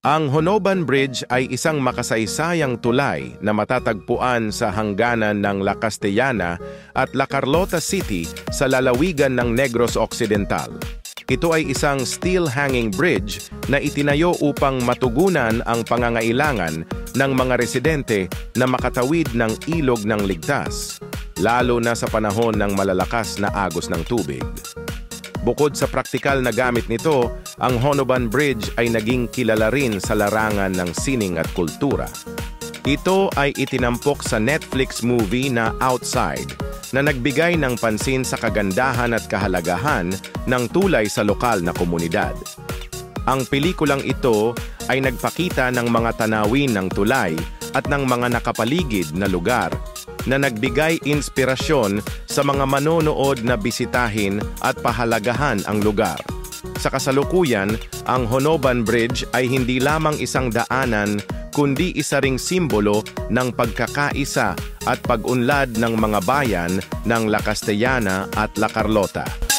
Ang Honoban Bridge ay isang makasaysayang tulay na matatagpuan sa hangganan ng La Castellana at La Carlota City sa lalawigan ng Negros Occidental. Ito ay isang steel hanging bridge na itinayo upang matugunan ang pangangailangan ng mga residente na makatawid ng ilog ng ligtas, lalo na sa panahon ng malalakas na agos ng tubig. Bukod sa praktikal na gamit nito, ang Honoban Bridge ay naging kilala rin sa larangan ng sining at kultura. Ito ay itinampok sa Netflix movie na Outside, na nagbigay ng pansin sa kagandahan at kahalagahan ng tulay sa lokal na komunidad. Ang pelikulang ito ay nagpakita ng mga tanawin ng tulay at ng mga nakapaligid na lugar na nagbigay inspirasyon sa mga manonood na bisitahin at pahalagahan ang lugar. Sa kasalukuyan, ang Honoban Bridge ay hindi lamang isang daanan kundi isa ring simbolo ng pagkakaisa at pag-unlad ng mga bayan ng La Castellana at La Carlota.